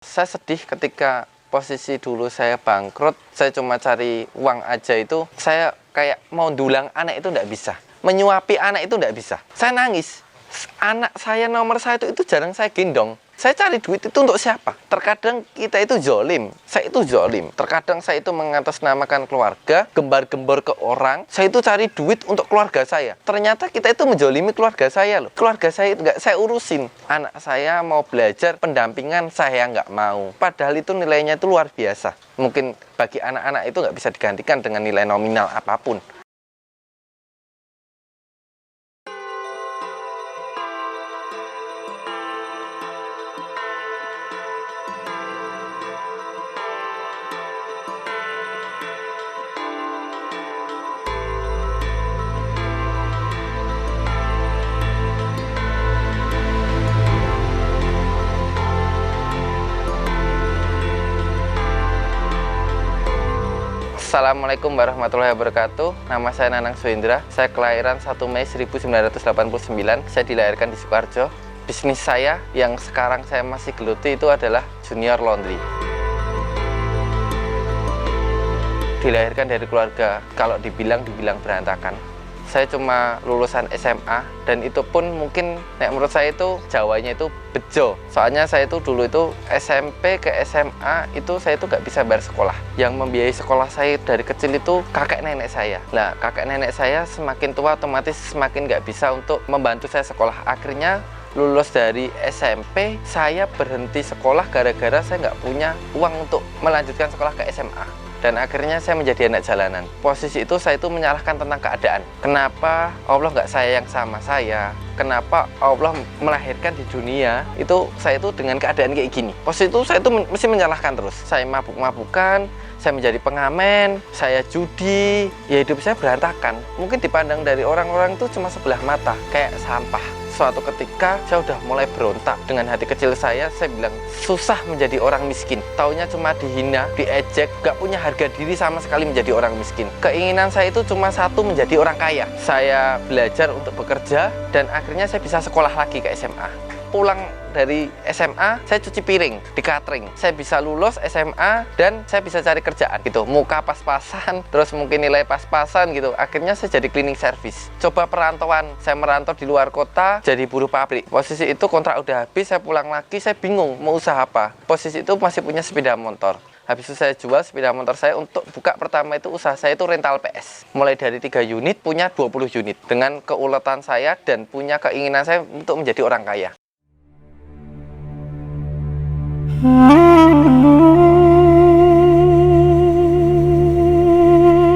Saya sedih ketika posisi dulu saya bangkrut, saya cuma cari uang aja itu, saya kayak mau dulang anak itu nggak bisa. Menyuapi anak itu nggak bisa. Saya nangis. Anak saya nomor satu itu jarang saya gendong. Saya cari duit itu untuk siapa? Terkadang kita itu zolim. Saya itu zolim. Terkadang saya itu mengatasnamakan keluarga, gembar-gembor ke orang. Saya itu cari duit untuk keluarga saya. Ternyata kita itu menzolimi keluarga saya loh. Keluarga saya itu nggak saya urusin. Anak saya mau belajar pendampingan, saya nggak mau. Padahal itu nilainya itu luar biasa. Mungkin bagi anak-anak itu nggak bisa digantikan dengan nilai nominal apapun. Assalamualaikum warahmatullahi wabarakatuh. Nama saya Nanang Suhendra. Saya kelahiran 1 Mei 1989. Saya dilahirkan di Sukoharjo. Bisnis saya yang sekarang saya masih geluti itu adalah Junior Laundry. Dilahirkan dari keluarga, kalau dibilang berantakan. Saya cuma lulusan SMA dan itu pun mungkin menurut saya itu Jawanya itu bejo. Soalnya saya itu dulu itu SMP ke SMA itu saya itu nggak bisa bayar sekolah. Yang membiayai sekolah saya dari kecil itu kakek nenek saya. Nah, kakek nenek saya semakin tua otomatis semakin nggak bisa untuk membantu saya sekolah. Akhirnya lulus dari SMP, saya berhenti sekolah gara-gara saya nggak punya uang untuk melanjutkan sekolah ke SMA. Dan akhirnya saya menjadi anak jalanan. Posisi itu saya itu menyalahkan tentang keadaan. Kenapa Allah nggak sayang sama saya? Kenapa Allah melahirkan di dunia itu saya itu dengan keadaan kayak gini? Posisi itu saya itu mesti menyalahkan terus. Saya mabuk-mabukan, saya menjadi pengamen, saya judi, ya hidup saya berantakan. Mungkin dipandang dari orang-orang itu cuma sebelah mata, kayak sampah. Suatu ketika saya udah mulai berontak dengan hati kecil saya bilang susah menjadi orang miskin. Taunya cuma dihina, diejek, gak punya harga diri sama sekali menjadi orang miskin. Keinginan saya itu cuma satu, menjadi orang kaya. Saya belajar untuk bekerja dan akhirnya saya bisa sekolah lagi ke SMA. Pulang dari SMA, saya cuci piring di catering. Saya bisa lulus SMA dan saya bisa cari kerjaan gitu. Muka pas-pasan, terus mungkin nilai pas-pasan gitu. Akhirnya saya jadi cleaning service. Coba perantauan, saya merantau di luar kota jadi buruh pabrik. Posisi itu kontrak udah habis, saya pulang lagi, saya bingung mau usaha apa. Posisi itu masih punya sepeda motor. Habis itu saya jual sepeda motor saya untuk buka pertama itu usaha saya itu rental PS. Mulai dari 3 unit punya 20 unit. Dengan keuletan saya dan punya keinginan saya untuk menjadi orang kaya.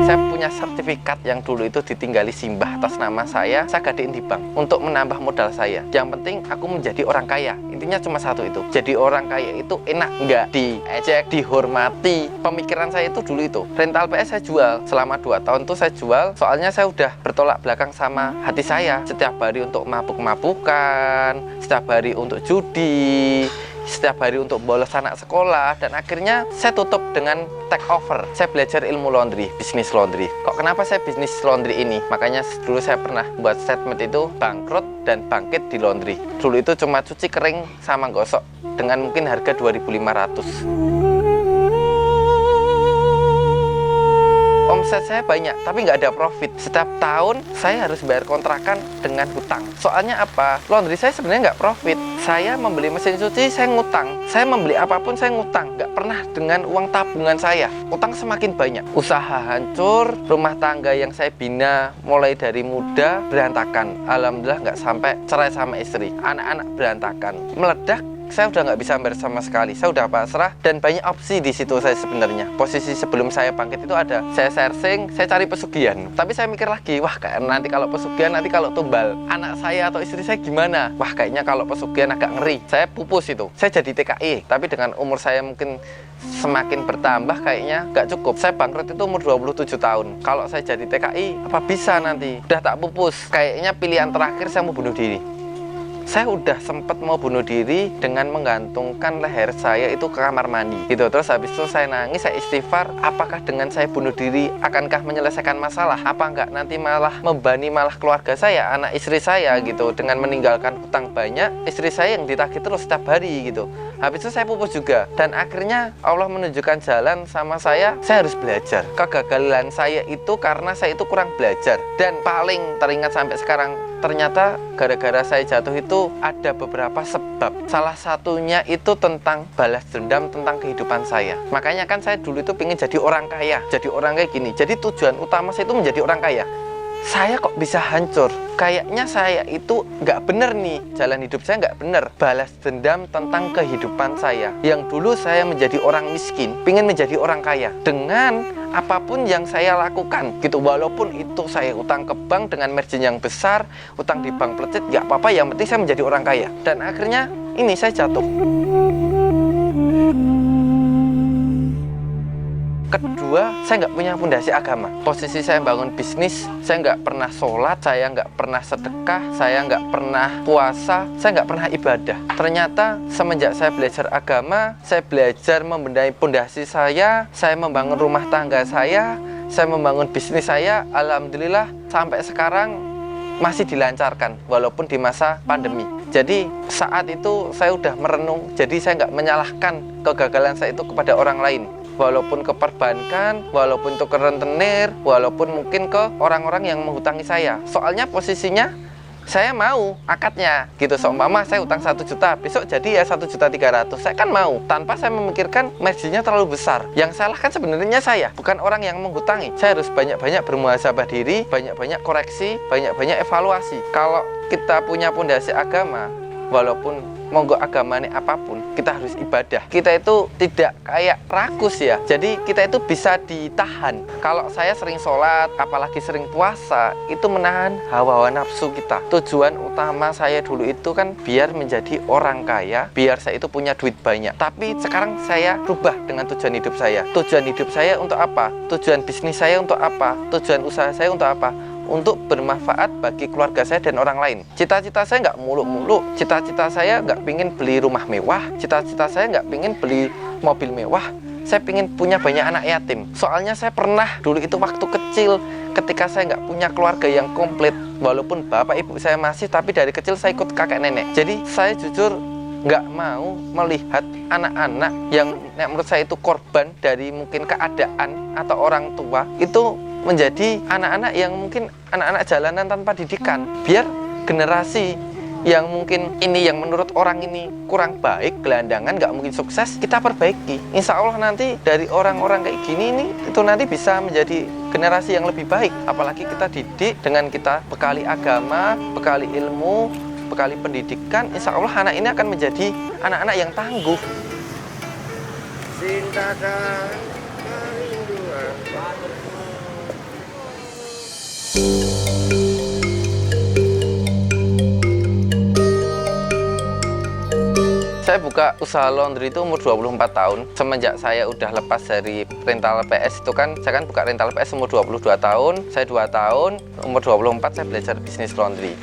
Saya punya sertifikat yang dulu itu ditinggali simbah atas nama saya gadein di bank untuk menambah modal saya. Yang penting aku menjadi orang kaya. Intinya cuma satu itu. Jadi orang kaya itu enak, nggak diejek, dihormati. Pemikiran saya itu dulu itu. Rental PS saya jual selama 2 tahun tuh saya jual. Soalnya saya udah bertolak belakang sama hati saya. Setiap hari untuk mabuk-mabukan, setiap hari untuk judi, setiap hari untuk bolos anak sekolah, dan akhirnya saya tutup dengan take over. Saya belajar ilmu laundry, bisnis laundry. Kok kenapa saya bisnis laundry ini? Makanya dulu saya pernah buat statement itu bangkrut dan bangkit di laundry. Dulu itu cuma cuci kering sama gosok dengan mungkin harga 2.500. Omset saya banyak, tapi nggak ada profit. Setiap tahun saya harus bayar kontrakan dengan hutang. Soalnya apa? Laundry saya sebenarnya nggak profit. Saya membeli mesin cuci, saya ngutang. Saya membeli apapun, saya ngutang. Nggak pernah dengan uang tabungan saya. Utang semakin banyak. Usaha hancur, rumah tangga yang saya bina mulai dari muda berantakan. Alhamdulillah nggak sampai cerai sama istri. Anak-anak berantakan. Meledak. Saya udah nggak bisa bayar sama sekali. Saya udah pasrah dan banyak opsi di situ saya sebenarnya. Posisi sebelum saya bangkit itu ada saya searching, saya cari pesugihan. Tapi saya mikir lagi, wah kayak nanti kalau pesugihan, nanti kalau tumbal anak saya atau istri saya gimana? Wah kayaknya kalau pesugihan agak ngeri. Saya pupus itu. Saya jadi TKI. Tapi dengan umur saya mungkin semakin bertambah kayaknya nggak cukup. Saya bangkrut itu umur 27 tahun. Kalau saya jadi TKI, apa bisa nanti? Udah tak pupus. Kayaknya pilihan terakhir saya mau bunuh diri. Saya udah sempet mau bunuh diri dengan menggantungkan leher saya itu ke kamar mandi gitu. Terus habis itu saya nangis, saya istighfar, apakah dengan saya bunuh diri akankah menyelesaikan masalah? Apa enggak nanti malah membebani malah keluarga saya, anak istri saya gitu, dengan meninggalkan hutang banyak, istri saya yang ditagih terus setiap hari gitu. Habis itu saya pupus juga, dan akhirnya Allah menunjukkan jalan sama saya harus belajar. Kegagalan saya itu karena saya itu kurang belajar, dan paling teringat sampai sekarang, ternyata gara-gara saya jatuh itu ada beberapa sebab. Salah satunya itu tentang balas dendam tentang kehidupan saya. Makanya kan saya dulu itu pengen jadi orang kaya, jadi orang kayak gini. Jadi tujuan utama saya itu menjadi orang kaya. Saya kok bisa hancur? Kayaknya saya itu nggak bener nih, jalan hidup saya nggak bener. Balas dendam tentang kehidupan saya. Yang dulu saya menjadi orang miskin, pengen menjadi orang kaya dengan apapun yang saya lakukan gitu. Walaupun itu saya utang ke bank dengan margin yang besar, utang di bank plecet, nggak apa-apa, yang penting saya menjadi orang kaya. Dan akhirnya ini saya jatuh. Kedua, saya nggak punya fondasi agama. Posisi saya bangun bisnis, saya nggak pernah sholat, saya nggak pernah sedekah, saya nggak pernah puasa, saya nggak pernah ibadah. Ternyata semenjak saya belajar agama, saya belajar membenahi fondasi saya membangun rumah tangga saya membangun bisnis saya. Alhamdulillah sampai sekarang masih dilancarkan walaupun di masa pandemi. Jadi saat itu saya udah merenung, jadi saya nggak menyalahkan kegagalan saya itu kepada orang lain. Walaupun ke perbankan, walaupun itu ke rentenir, walaupun mungkin ke orang-orang yang menghutangi saya. Soalnya posisinya saya mau akadnya gitu. Seumpama saya utang 1 juta, besok jadi ya 1.300.000. Saya kan mau, tanpa saya memikirkan marginnya terlalu besar. Yang salah kan sebenarnya saya, bukan orang yang menghutangi. Saya harus banyak-banyak bermuhasabah diri, banyak-banyak koreksi, banyak-banyak evaluasi. Kalau kita punya fondasi agama, walaupun monggo agamanya apapun, kita harus ibadah. Kita itu tidak kayak rakus ya, jadi kita itu bisa ditahan. Kalau saya sering sholat, apalagi sering puasa, itu menahan hawa nafsu kita. Tujuan utama saya dulu itu kan biar menjadi orang kaya, biar saya itu punya duit banyak. Tapi sekarang saya rubah dengan tujuan hidup saya. Tujuan hidup saya untuk apa? Tujuan bisnis saya untuk apa? Tujuan usaha saya untuk apa? Untuk bermanfaat bagi keluarga saya dan orang lain. Cita-cita saya nggak muluk-muluk. Cita-cita saya nggak pingin beli rumah mewah. Cita-cita saya nggak pingin beli mobil mewah. Saya pingin punya banyak anak yatim. Soalnya saya pernah dulu itu waktu kecil, ketika saya nggak punya keluarga yang komplit, walaupun bapak ibu saya masih, tapi dari kecil saya ikut kakek nenek. Jadi saya jujur nggak mau melihat anak-anak yang menurut saya itu korban dari mungkin keadaan atau orang tua itu menjadi anak-anak yang mungkin anak-anak jalanan tanpa didikan. Biar generasi yang mungkin ini yang menurut orang ini kurang baik, gelandangan, nggak mungkin sukses, kita perbaiki. Insya Allah nanti dari orang-orang kayak gini ini itu nanti bisa menjadi generasi yang lebih baik. Apalagi kita didik dengan kita bekali agama, bekali ilmu, bekali pendidikan, insya Allah anak ini akan menjadi anak-anak yang tangguh. Cintakan kerinduan. Saya buka usaha laundry itu umur 24 tahun. Semenjak saya udah lepas dari rental PS itu kan, saya kan buka rental PS umur 22 tahun. Saya 2 tahun, umur 24 saya belajar bisnis laundry.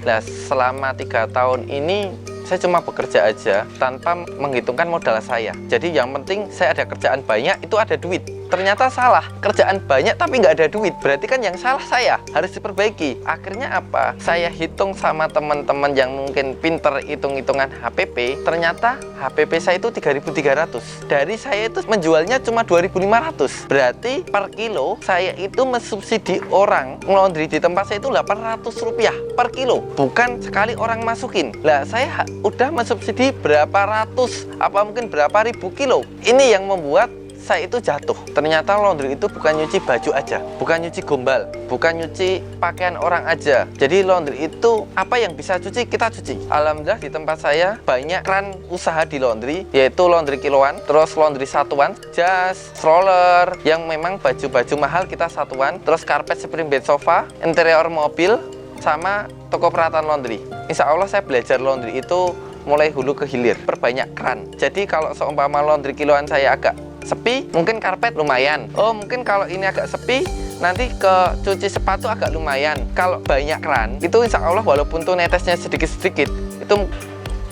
Nah, selama 3 tahun ini saya cuma bekerja aja tanpa menghitungkan modal saya. Jadi yang penting saya ada kerjaan banyak, itu ada duit. Ternyata salah, kerjaan banyak tapi nggak ada duit. Berarti kan yang salah saya, harus diperbaiki. Akhirnya apa? Saya hitung sama teman-teman yang mungkin pinter hitung-hitungan HPP. Ternyata HPP saya itu 3.300. Dari saya itu menjualnya cuma 2.500. Berarti per kilo saya itu mensubsidi orang ngelondri di tempat saya itu Rp800 per kilo. Bukan sekali orang masukin. Lah saya udah mensubsidi berapa ratus, apa mungkin berapa ribu kilo. Ini yang membuat saya itu jatuh. Ternyata laundry itu bukan nyuci baju aja, bukan nyuci gombal, bukan nyuci pakaian orang aja. Jadi laundry itu apa yang bisa cuci, kita cuci. Alhamdulillah di tempat saya banyak keran usaha di laundry, yaitu laundry kiloan, terus laundry satuan, jas, stroller, yang memang baju-baju mahal kita satuan, terus karpet spring bed sofa, interior mobil, sama toko peralatan laundry. Insya Allah saya belajar laundry itu mulai hulu ke hilir, perbanyak keran. Jadi kalau seumpama laundry kiloan saya agak sepi, mungkin karpet lumayan. Oh, mungkin kalau ini agak sepi, nanti ke cuci sepatu agak lumayan. Kalau banyak keran, itu insya Allah walaupun tuh netesnya sedikit-sedikit, itu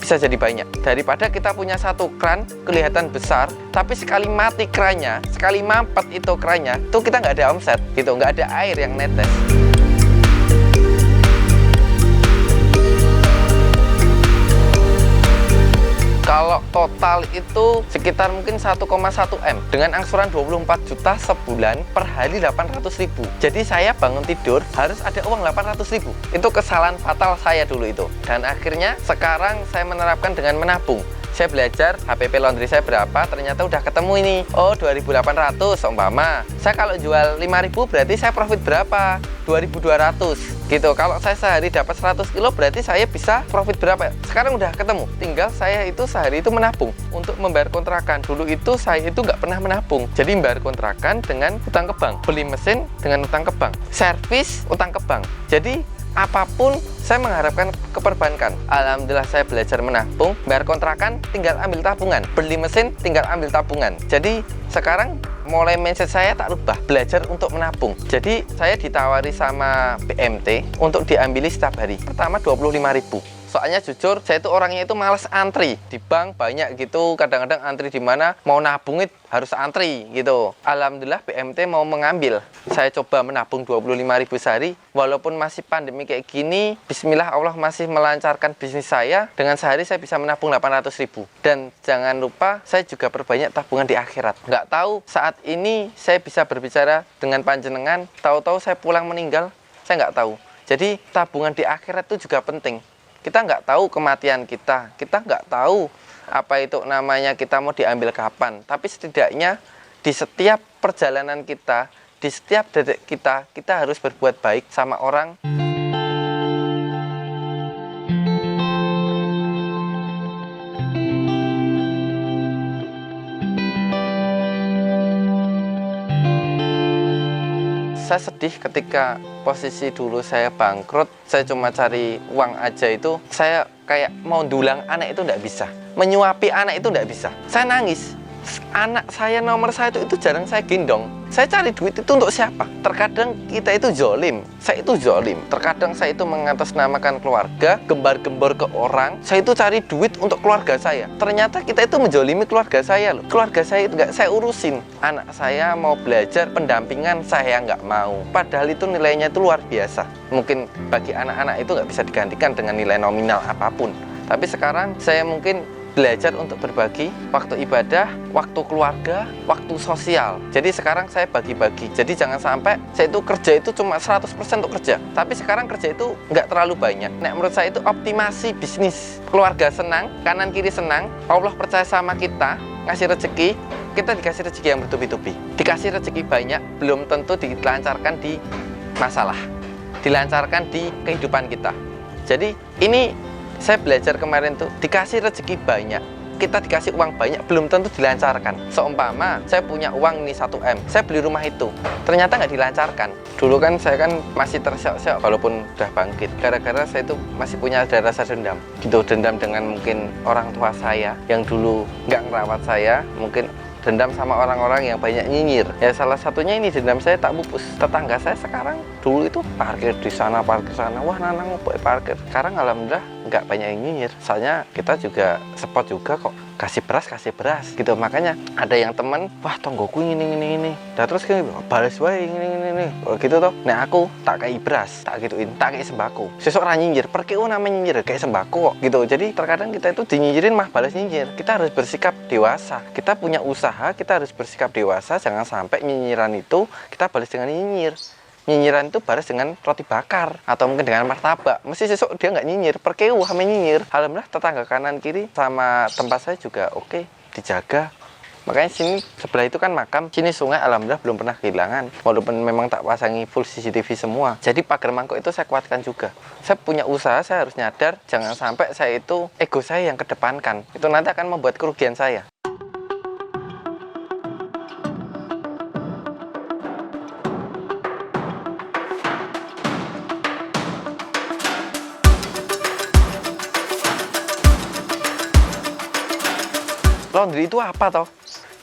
bisa jadi banyak. Daripada kita punya satu kran kelihatan besar, tapi sekali mati krannya, sekali mampet itu krannya, itu kita nggak ada omset gitu, nggak ada air yang netes. Kalau total itu sekitar mungkin 1,1 M dengan angsuran 24 juta sebulan, per hari 800.000. Jadi saya bangun tidur harus ada uang 800.000. Itu kesalahan fatal saya dulu itu. Dan akhirnya sekarang saya menerapkan dengan menabung. Saya belajar HPP laundry saya berapa, ternyata udah ketemu ini. Oh, 2.800 umpama. Saya kalau jual 5.000 berarti saya profit berapa? 2.200 gitu. Kalau saya sehari dapat 100 kilo berarti saya bisa profit berapa? Sekarang udah ketemu. Tinggal saya itu sehari itu menabung untuk membayar kontrakan. Dulu itu saya itu nggak pernah menabung. Jadi membayar kontrakan dengan utang ke bank, beli mesin dengan utang ke bank, servis utang ke bank. Jadi apapun saya mengharapkan ke perbankan. Alhamdulillah saya belajar menabung, bayar kontrakan tinggal ambil tabungan, beli mesin tinggal ambil tabungan. Jadi sekarang mulai mindset saya tak rubah, belajar untuk menabung. Jadi saya ditawari sama BMT untuk diambili setiap hari. Pertama 25.000. Soalnya jujur saya itu orangnya itu malas antri di bank banyak gitu, kadang-kadang antri di mana mau nabung itu harus antri gitu. Alhamdulillah BMT mau mengambil. Saya coba menabung 25.000 sehari, walaupun masih pandemi kayak gini, bismillah Allah masih melancarkan bisnis saya. Dengan sehari saya bisa menabung 800.000. Dan jangan lupa saya juga perbanyak tabungan di akhirat. Nggak tahu saat ini saya bisa berbicara dengan panjenengan, tahu-tahu saya pulang meninggal, saya nggak tahu. Jadi tabungan di akhirat itu juga penting. Kita nggak tahu kematian kita nggak tahu apa itu namanya kita mau diambil kapan. Tapi setidaknya di setiap perjalanan kita, di setiap detik kita harus berbuat baik sama orang. Saya sedih ketika posisi dulu saya bangkrut, saya cuma cari uang aja itu, saya kayak mau dulang anak itu nggak bisa, menyuapi anak itu nggak bisa. Saya nangis, anak saya nomor satu itu jarang saya gendong. Saya cari duit itu untuk siapa? Terkadang kita itu zolim, saya itu zolim. Terkadang saya itu mengatasnamakan keluarga, gembar-gembor ke orang. Saya itu cari duit untuk keluarga saya. Ternyata kita itu menzolimi keluarga saya loh. Keluarga saya itu nggak saya urusin. Anak saya mau belajar pendampingan, saya nggak mau. Padahal itu nilainya itu luar biasa. Mungkin bagi anak-anak itu nggak bisa digantikan dengan nilai nominal apapun. Tapi sekarang saya mungkin belajar untuk berbagi waktu ibadah, waktu keluarga, waktu sosial. Jadi sekarang saya bagi-bagi. Jadi jangan sampai saya itu kerja itu cuma 100% untuk kerja. Tapi sekarang kerja itu nggak terlalu banyak. Nah, menurut saya itu optimasi bisnis. Keluarga senang, kanan kiri senang, Allah percaya sama kita, ngasih rezeki, kita dikasih rezeki yang bertubi-tubi. Dikasih rezeki banyak, belum tentu dilancarkan di masalah. Dilancarkan di kehidupan kita. Jadi ini saya belajar kemarin tuh, dikasih rezeki banyak, kita dikasih uang banyak, belum tentu dilancarkan. Seumpama saya punya uang ini 1 M, saya beli rumah itu, ternyata nggak dilancarkan. Dulu kan saya kan masih terseok-seok walaupun udah bangkit, gara-gara saya itu masih punya ada rasa dendam gitu, dendam dengan mungkin orang tua saya yang dulu nggak ngerawat saya, mungkin dendam sama orang-orang yang banyak nyinyir. Ya salah satunya ini dendam saya tak pupus. Tetangga saya sekarang dulu itu parkir di sana, parkir sana. Wah, Nanang mau parkir. Sekarang alhamdulillah nggak banyak yang nyinyir. Soalnya kita juga support juga kok. Kasih beras gitu. Makanya ada yang teman, wah tonggoku ini. Dan terus kayak balas wae ini. Gitu toh. Nah aku tak kayak beras, tak gituin, tak kayak sembako. Sesuk ra nyinyir, perke namanya nyinyir kayak sembako kok gitu. Jadi terkadang kita itu dinyinyirin mah balas nyinyir. Kita harus bersikap dewasa. Kita punya usaha, kita harus bersikap dewasa. Jangan sampai nyinyiran itu kita balas dengan nyinyir. Nyinyiran itu balas dengan roti bakar atau mungkin dengan martabak. Mesti sesuk dia nggak nyinyir, perkeu sama nyinyir. Alhamdulillah tetangga kanan kiri sama tempat saya juga oke, dijaga. Makanya sini sebelah itu kan makam, sini sungai, alhamdulillah belum pernah kehilangan. Walaupun memang tak pasangi full CCTV semua. Jadi pagar mangkok itu saya kuatkan juga. Saya punya usaha, saya harus nyadar jangan sampai saya itu ego saya yang kedepankan. Itu nanti akan membuat kerugian saya. Laundry itu apa toh?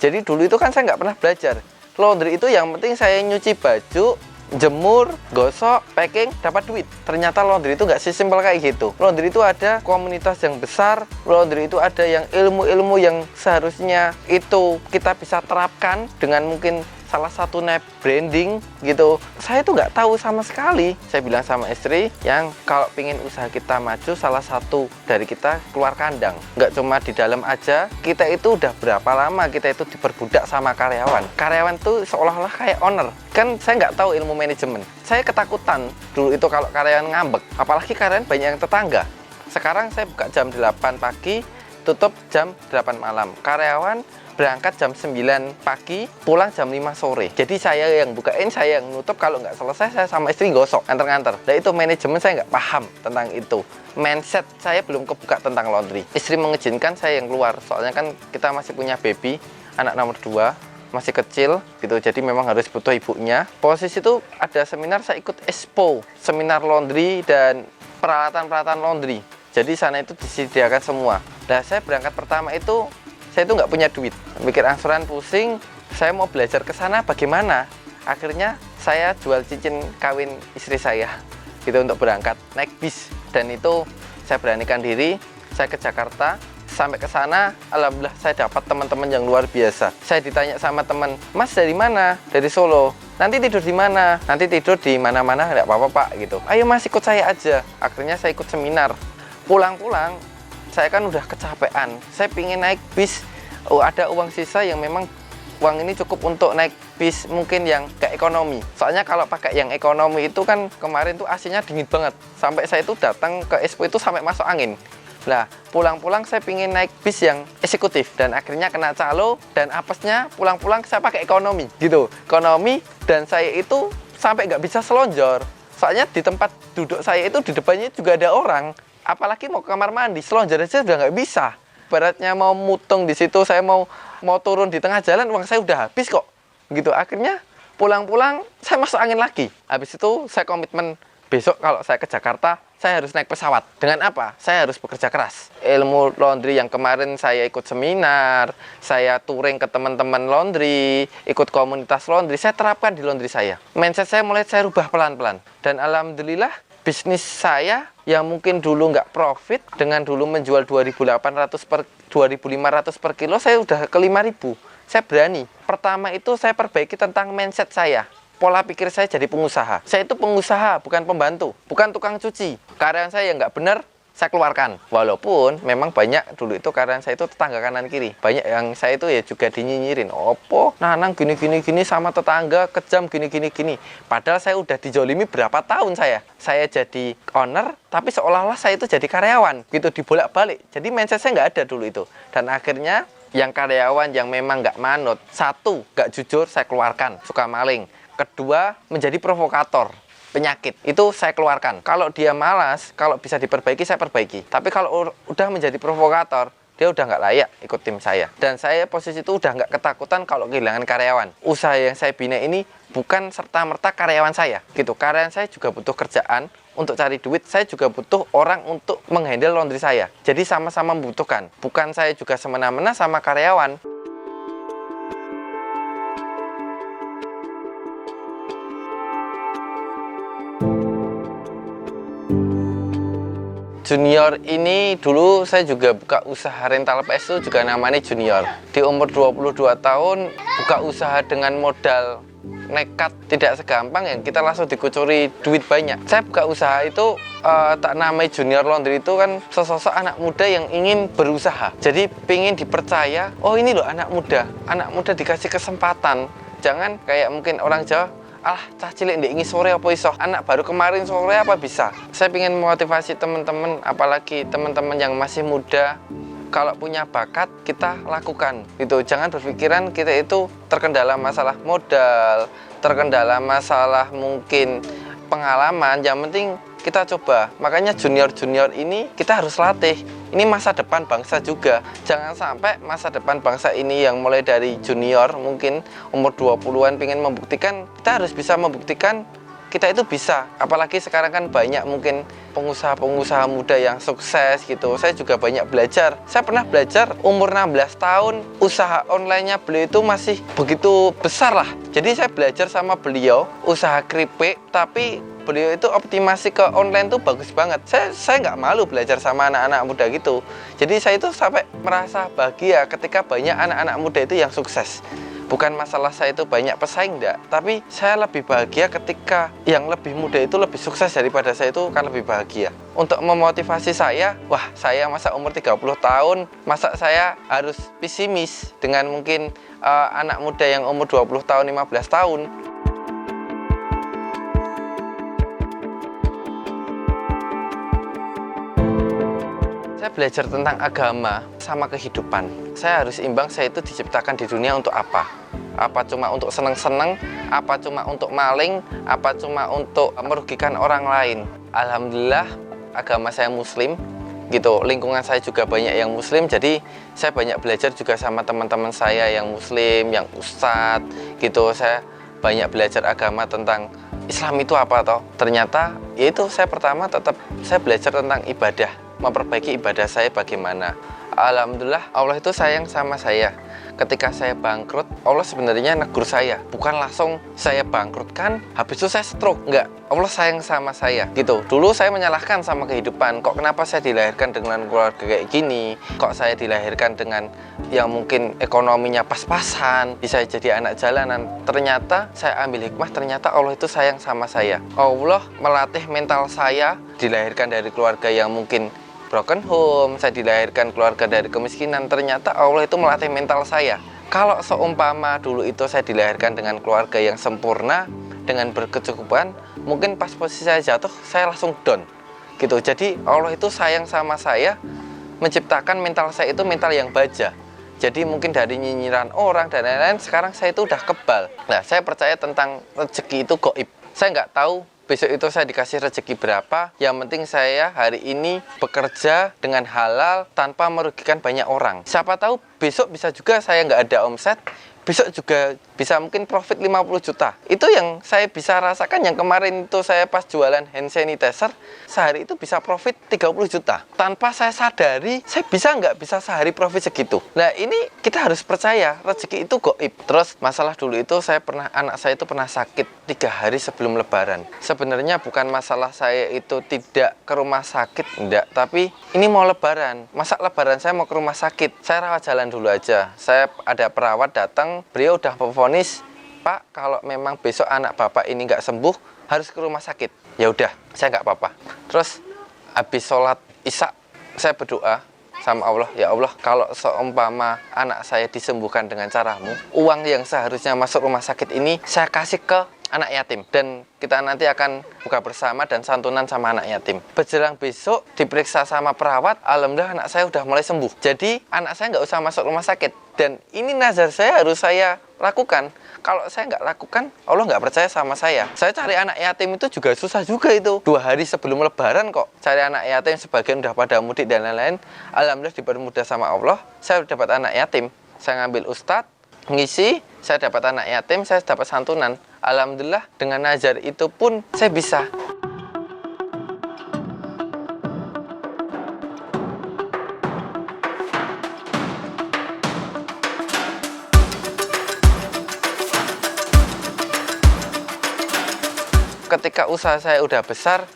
Jadi dulu itu kan saya nggak pernah belajar. Laundry itu yang penting saya nyuci baju, jemur, gosok, packing, dapat duit. Ternyata laundry itu nggak sesimpel kayak gitu. Laundry itu ada komunitas yang besar, laundry itu ada yang ilmu-ilmu yang seharusnya itu kita bisa terapkan dengan mungkin salah satu branding gitu. Saya tuh nggak tahu sama sekali. Saya bilang sama istri yang kalau pingin usaha kita maju, salah satu dari kita keluar kandang. Nggak cuma di dalam aja, kita itu udah berapa lama kita itu diperbudak sama karyawan. Karyawan tuh seolah-olah kayak owner. Kan saya nggak tahu ilmu manajemen. Saya ketakutan dulu itu kalau karyawan ngambek. Apalagi karyawan banyak yang tetangga. Sekarang saya buka jam 8 pagi, tutup jam 8 malam. Karyawan berangkat jam 9 pagi, pulang jam 5 sore. Jadi saya yang bukain, saya yang nutup. Kalau nggak selesai, saya sama istri gosok, nganter-nganter. Nah itu manajemen saya nggak paham tentang itu. Mindset saya belum kebuka tentang laundry. Istri mengizinkan saya yang keluar. Soalnya kan kita masih punya baby, anak nomor 2, masih kecil gitu. Jadi memang harus butuh ibunya. Posisi itu ada seminar, saya ikut expo, seminar laundry dan peralatan-peralatan laundry. Jadi sana itu disediakan semua. Nah saya berangkat pertama itu saya itu nggak punya duit, mikir angsuran pusing, saya mau belajar ke sana bagaimana. Akhirnya saya jual cincin kawin istri saya gitu untuk berangkat naik bis. Dan itu saya beranikan diri, saya ke Jakarta. Sampai ke sana, alhamdulillah saya dapat teman-teman yang luar biasa. Saya ditanya sama teman, "Mas dari mana?" "Dari Solo." "Nanti tidur di mana?" "Nanti tidur di mana-mana, nggak apa-apa Pak," gitu. "Ayo Mas ikut saya aja." Akhirnya saya ikut seminar. Pulang-pulang saya kan udah kecapean, saya pingin naik bis. Ada uang sisa yang memang uang ini cukup untuk naik bis mungkin yang ke ekonomi. Soalnya kalau pakai yang ekonomi itu kan kemarin tuh AC-nya dingin banget. Sampai saya itu datang ke expo itu sampai masuk angin. Nah, pulang-pulang saya pingin naik bis yang eksekutif. Dan akhirnya kena calo dan apesnya pulang-pulang saya pakai ekonomi gitu. Ekonomi dan saya itu sampai nggak bisa selonjor. Soalnya di tempat duduk saya itu di depannya juga ada orang. Apalagi mau ke kamar mandi, selonjor aja udah nggak bisa. Baratnya mau mutung di situ, saya mau turun di tengah jalan, uang saya udah habis kok. Gitu. Akhirnya pulang-pulang saya masuk angin lagi. Habis itu saya komitmen besok kalau saya ke Jakarta, saya harus naik pesawat. Dengan apa? Saya harus bekerja keras. Ilmu laundry yang kemarin saya ikut seminar, saya touring ke teman-teman laundry, ikut komunitas laundry, saya terapkan di laundry saya. Mindset saya mulai saya rubah pelan-pelan. Dan alhamdulillah bisnis saya yang mungkin dulu nggak profit, dengan dulu menjual 2.500 per kilo, saya udah ke 5.000. Saya berani. Pertama itu saya perbaiki tentang mindset saya. Pola pikir saya jadi pengusaha. Saya itu pengusaha, bukan pembantu, bukan tukang cuci. Karyawan saya yang nggak benar, saya keluarkan. Walaupun memang banyak dulu itu karyawan saya itu tetangga kanan kiri. Banyak yang saya itu ya juga dinyinyirin. Opo, Nanang gini sama tetangga, kejam gini. Padahal saya udah dijolimi berapa tahun saya. Saya jadi owner, tapi seolah-olah saya itu jadi karyawan. Gitu dibolak-balik. Jadi mindset saya nggak ada dulu itu. Dan akhirnya yang karyawan yang memang nggak manut, satu, nggak jujur, saya keluarkan. Suka maling. Kedua, menjadi provokator. Penyakit itu saya keluarkan. Kalau dia malas, kalau bisa diperbaiki, saya perbaiki. Tapi kalau udah menjadi provokator, dia udah nggak layak ikut tim saya. Dan saya posisi itu udah nggak ketakutan kalau kehilangan karyawan. Usaha yang saya bina ini bukan serta-merta karyawan saya. Gitu. Karyawan saya juga butuh kerjaan untuk cari duit. Saya juga butuh orang untuk menghandle laundry saya. Jadi sama-sama membutuhkan. Bukan saya juga semena-mena sama karyawan. Junior ini dulu saya juga buka usaha rental PS itu juga namanya Junior. Di umur 22 tahun buka usaha dengan modal nekat, tidak segampang yang kita langsung dikucuri duit banyak. Saya buka usaha itu tak namanya Junior Laundry itu kan sesosok anak muda yang ingin berusaha. Jadi pingin dipercaya, oh ini loh anak muda dikasih kesempatan. Jangan kayak mungkin orang Jawa, cah cilik ndek ini sore apa iso, anak baru kemarin sore apa bisa. Saya ingin memotivasi teman-teman, apalagi teman-teman yang masih muda, kalau punya bakat kita lakukan gitu. Jangan berpikiran kita itu terkendala masalah modal, terkendala masalah mungkin pengalaman. Yang penting kita coba. Makanya junior ini kita harus latih. Ini masa depan bangsa juga. Jangan sampai masa depan bangsa ini yang mulai dari junior mungkin umur 20-an pengen membuktikan, kita harus bisa membuktikan kita itu bisa. Apalagi sekarang kan banyak mungkin pengusaha-pengusaha muda yang sukses gitu. Saya juga banyak belajar. Saya pernah belajar umur 16 tahun, usaha online-nya beliau itu masih begitu besar lah. Jadi saya belajar sama beliau, usaha keripik, tapi beliau itu optimasi ke online tuh bagus banget. Saya nggak malu belajar sama anak-anak muda gitu. Jadi saya itu sampai merasa bahagia ketika banyak anak-anak muda itu yang sukses. Bukan masalah saya itu banyak pesaing, enggak. Tapi saya lebih bahagia ketika yang lebih muda itu lebih sukses daripada saya itu kan lebih bahagia. Untuk memotivasi saya, wah saya masa umur 30 tahun, masa saya harus pesimis dengan mungkin anak muda yang umur 20 tahun, 15 tahun. Saya belajar tentang agama sama kehidupan. Saya harus imbang, saya itu diciptakan di dunia untuk apa? Apa cuma untuk seneng-seneng? Apa cuma untuk maling? Apa cuma untuk merugikan orang lain? Alhamdulillah, agama saya Muslim, gitu. Lingkungan saya juga banyak yang Muslim, jadi saya banyak belajar juga sama teman-teman saya yang Muslim, yang ustadz, gitu. Saya banyak belajar agama tentang Islam itu apa toh? Ternyata, yaitu saya pertama tetap saya belajar tentang ibadah. Memperbaiki ibadah saya bagaimana. Alhamdulillah Allah itu sayang sama saya. Ketika saya bangkrut, Allah sebenarnya negur saya. Bukan langsung saya bangkrutkan, habis itu saya stroke. Enggak, Allah sayang sama saya gitu. Dulu saya menyalahkan sama kehidupan. Kok kenapa saya dilahirkan dengan keluarga kayak gini? Kok saya dilahirkan dengan yang mungkin ekonominya pas-pasan, bisa jadi anak jalanan. Ternyata saya ambil hikmah, ternyata Allah itu sayang sama saya. Allah melatih mental saya. Dilahirkan dari keluarga yang mungkin broken home, saya dilahirkan keluarga dari kemiskinan. Ternyata Allah itu melatih mental saya. Kalau seumpama dulu itu saya dilahirkan dengan keluarga yang sempurna, dengan berkecukupan, mungkin pas posisi saya jatuh, saya langsung down gitu. Jadi Allah itu sayang sama saya, menciptakan mental saya itu mental yang baja. Jadi mungkin dari nyinyiran orang dan lain-lain, sekarang saya itu udah kebal. Nah, saya percaya tentang rezeki itu gaib. Saya nggak tahu besok itu saya dikasih rezeki berapa. Yang penting saya hari ini bekerja dengan halal tanpa merugikan banyak orang. Siapa tahu besok bisa juga saya nggak ada omset, besok juga bisa mungkin profit 50 juta. Itu yang saya bisa rasakan. Yang kemarin itu saya pas jualan hand sanitizer, sehari itu bisa profit 30 juta. Tanpa saya sadari, saya nggak bisa sehari profit segitu. Nah ini kita harus percaya, rezeki itu gaib. Terus masalah dulu itu anak saya itu pernah sakit 3 hari sebelum lebaran. Sebenarnya bukan masalah saya itu tidak ke rumah sakit, enggak. Tapi ini mau lebaran, masa lebaran saya mau ke rumah sakit. Saya rawat jalan dulu aja. Saya ada perawat datang, beliau udah vonis, Pak, kalau memang besok anak Bapak ini nggak sembuh, harus ke rumah sakit. Ya udah, saya nggak apa-apa. Terus habis sholat Isya, saya berdoa sama Allah, ya Allah, kalau seumpama anak saya disembuhkan dengan caramu, uang yang seharusnya masuk rumah sakit ini saya kasih ke anak yatim, dan kita nanti akan buka bersama dan santunan sama anak yatim. Berjelang besok diperiksa sama perawat, alhamdulillah anak saya udah mulai sembuh. Jadi anak saya nggak usah masuk rumah sakit. Dan ini nazar saya harus saya lakukan. Kalau saya nggak lakukan, Allah nggak percaya sama saya. Saya cari anak yatim itu juga susah juga itu. 2 hari sebelum lebaran kok cari anak yatim, sebagian udah pada mudik dan lain-lain. Alhamdulillah dipermudah sama Allah, saya dapat anak yatim. Saya ngambil ustadz, ngisi, saya dapat anak yatim, saya dapat santunan. Alhamdulillah dengan nazar itu pun saya bisa. Ketika usaha saya udah besar,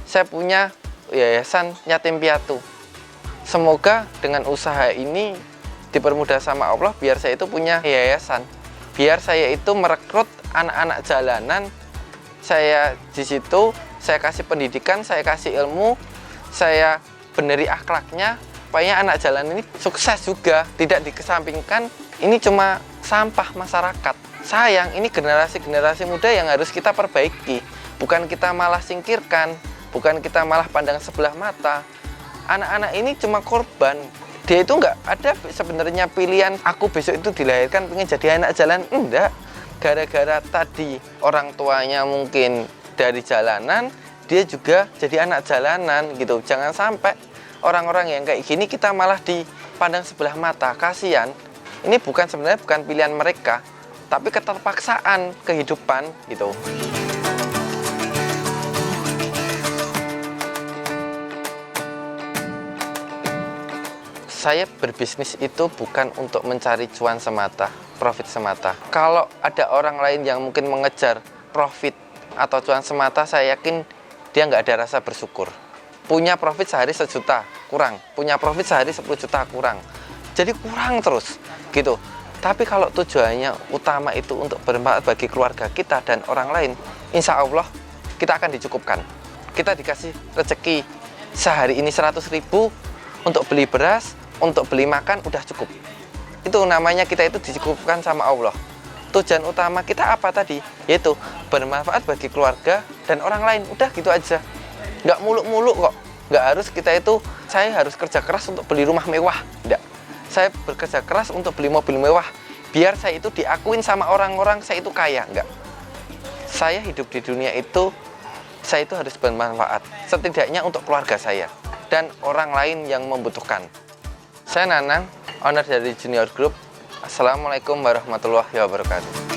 saya punya yayasan yatim piatu. Semoga dengan usaha ini dipermudah sama Allah, biar saya itu punya yayasan. Biar saya itu merekrut anak-anak jalanan. Saya di situ, saya kasih pendidikan, saya kasih ilmu, saya beneri akhlaknya, supaya anak jalan ini sukses juga, tidak dikesampingkan. Ini cuma sampah masyarakat. Sayang, ini generasi-generasi muda yang harus kita perbaiki. Bukan kita malah singkirkan, bukan kita malah pandang sebelah mata. Anak-anak ini cuma korban. Dia itu nggak ada sebenarnya pilihan, aku besok itu dilahirkan pengen jadi anak jalan. Enggak. Gara-gara tadi orang tuanya mungkin dari jalanan, dia juga jadi anak jalanan gitu. Jangan sampai orang-orang yang kayak gini kita malah dipandang sebelah mata. Kasihan. Ini sebenarnya bukan pilihan mereka, tapi keterpaksaan kehidupan gitu. Saya berbisnis itu bukan untuk mencari cuan semata, profit semata. Kalau ada orang lain yang mungkin mengejar profit atau cuan semata, saya yakin dia nggak ada rasa bersyukur. Punya profit sehari 1 juta, kurang. Punya profit sehari 10 juta, kurang. Jadi kurang terus, gitu. Tapi kalau tujuannya utama itu untuk bermanfaat bagi keluarga kita dan orang lain, insya Allah kita akan dicukupkan. Kita dikasih rezeki sehari ini 100.000 untuk beli beras, untuk beli makan, udah cukup. Itu namanya kita itu dicukupkan sama Allah. Tujuan utama kita apa tadi? Yaitu bermanfaat bagi keluarga dan orang lain. Udah gitu aja. Nggak muluk-muluk kok. Nggak harus kita itu, saya harus kerja keras untuk beli rumah mewah. Nggak. Saya bekerja keras untuk beli mobil mewah. Biar saya itu diakuin sama orang-orang saya itu kaya. Nggak. Saya hidup di dunia itu, saya itu harus bermanfaat. Setidaknya untuk keluarga saya dan orang lain yang membutuhkan. Saya Nanang, owner dari Junior Group. Assalamualaikum warahmatullahi wabarakatuh.